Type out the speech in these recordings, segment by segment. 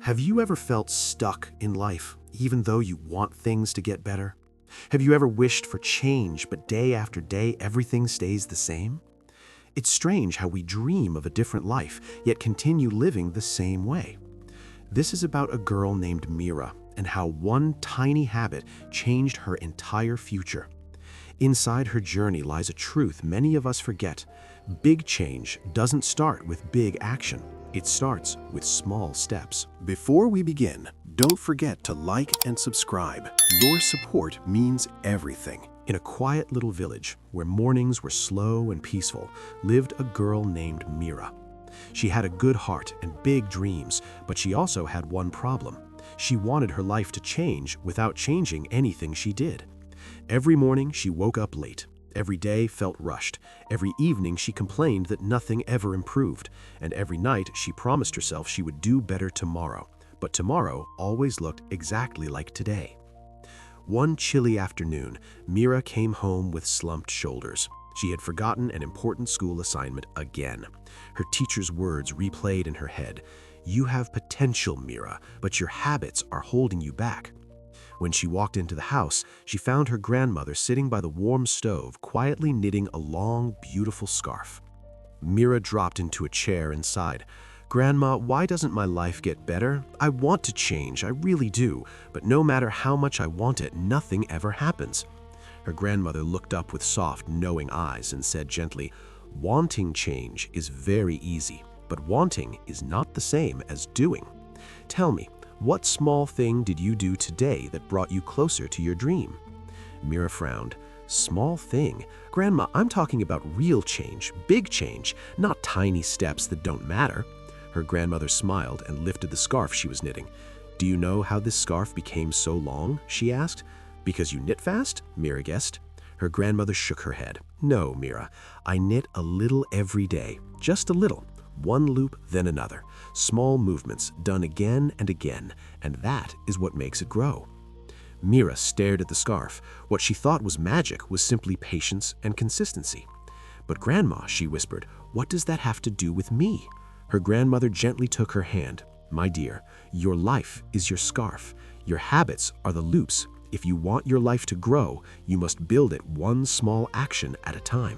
Have you ever felt stuck in life, even though you want things to get better? Have you ever wished for change, but day after day everything stays the same? It's strange how we dream of a different life, yet continue living the same way. This is about a girl named Mira and how one tiny habit changed her entire future. Inside her journey lies a truth many of us forget. Big change doesn't start with big action. It starts with small steps. Before we begin, don't forget to like and subscribe. Your support means everything. In a quiet little village, where mornings were slow and peaceful, lived a girl named Mira. She had a good heart and big dreams, but she also had one problem. She wanted her life to change without changing anything she did. Every morning she woke up late. Every day felt rushed. Every evening she complained that nothing ever improved. And every night she promised herself she would do better tomorrow. But tomorrow always looked exactly like today. One chilly afternoon, Mira came home with slumped shoulders. She had forgotten an important school assignment again. Her teacher's words replayed in her head. "You have potential, Mira, but your habits are holding you back." When she walked into the house, she found her grandmother sitting by the warm stove, quietly knitting a long, beautiful scarf. Mira dropped into a chair and sighed. "Grandma, why doesn't my life get better? I want to change, I really do, but no matter how much I want it, nothing ever happens." Her grandmother looked up with soft, knowing eyes and said gently, "Wanting change is very easy, but wanting is not the same as doing. Tell me, what small thing did you do today that brought you closer to your dream?" Mira frowned. "Small thing? Grandma, I'm talking about real change, big change, not tiny steps that don't matter." Her grandmother smiled and lifted the scarf she was knitting. "Do you know how this scarf became so long?" she asked. "Because you knit fast?" Mira guessed. Her grandmother shook her head. "No, Mira, I knit a little every day, just a little. One loop, then another. Small movements, done again and again, and that is what makes it grow." Mira stared at the scarf. What she thought was magic was simply patience and consistency. "But Grandma," she whispered, "what does that have to do with me?" Her grandmother gently took her hand. "My dear, your life is your scarf. Your habits are the loops. If you want your life to grow, you must build it one small action at a time."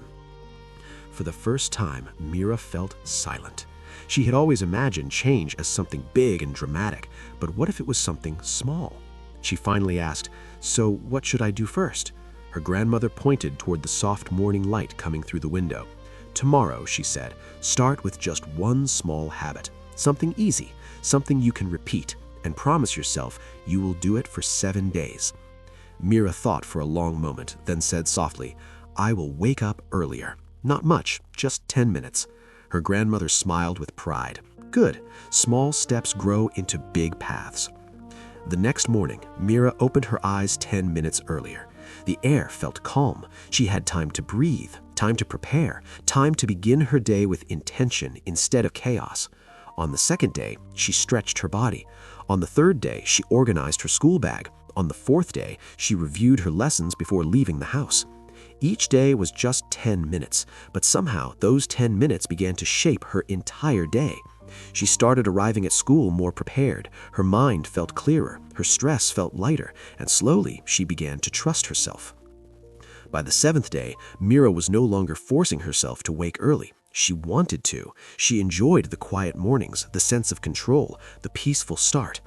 For the first time, Mira felt silent. She had always imagined change as something big and dramatic, but what if it was something small? She finally asked, "So what should I do first?" Her grandmother pointed toward the soft morning light coming through the window. "Tomorrow," she said, "start with just one small habit, something easy, something you can repeat, and promise yourself you will do it for 7 days." Mira thought for a long moment, then said softly, "I will wake up earlier. Not much, just 10 minutes. Her grandmother smiled with pride. "Good. Small steps grow into big paths." The next morning, Mira opened her eyes 10 minutes earlier. The air felt calm. She had time to breathe, time to prepare, time to begin her day with intention instead of chaos. On the second day, she stretched her body. On the third day, she organized her school bag. On the fourth day, she reviewed her lessons before leaving the house. Each day was just 10 minutes, but somehow those 10 minutes began to shape her entire day. She started arriving at school more prepared. Her mind felt clearer, her stress felt lighter, and slowly she began to trust herself. By the 7th day, Mira was no longer forcing herself to wake early. She wanted to. She enjoyed the quiet mornings, the sense of control, the peaceful start.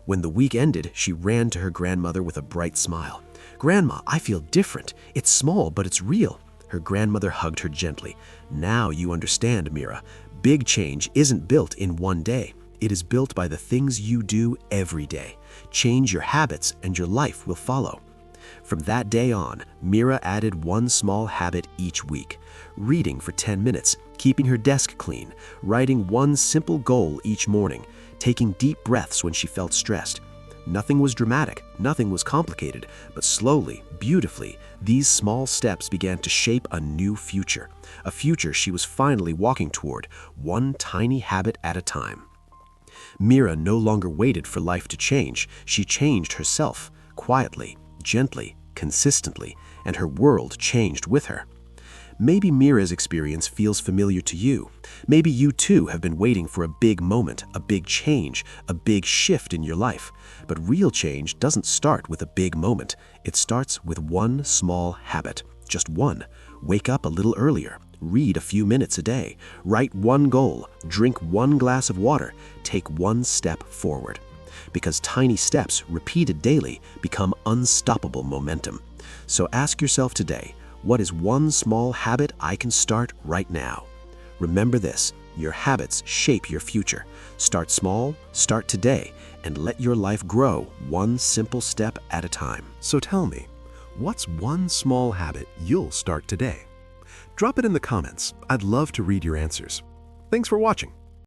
When the week ended, she ran to her grandmother with a bright smile. "Grandma, I feel different. It's small, but it's real." Her grandmother hugged her gently. "Now you understand, Mira. Big change isn't built in one day. It is built by the things you do every day. Change your habits and your life will follow." From that day on, Mira added one small habit each week. Reading for 10 minutes, keeping her desk clean, writing one simple goal each morning, taking deep breaths when she felt stressed. Nothing was dramatic, nothing was complicated, but slowly, beautifully, these small steps began to shape a new future. A future she was finally walking toward, one tiny habit at a time. Mira no longer waited for life to change. She changed herself, quietly, gently, consistently, and her world changed with her. Maybe Mira's experience feels familiar to you. Maybe you too have been waiting for a big moment, a big change, a big shift in your life. But real change doesn't start with a big moment. It starts with one small habit. Just one. Wake up a little earlier. Read a few minutes a day. Write one goal. Drink one glass of water. Take one step forward. Because tiny steps, repeated daily, become unstoppable momentum. So ask yourself today, what is one small habit I can start right now? Remember this, your habits shape your future. Start small, start today, and let your life grow one simple step at a time. So tell me, what's one small habit you'll start today? Drop it in the comments. I'd love to read your answers. Thanks for watching.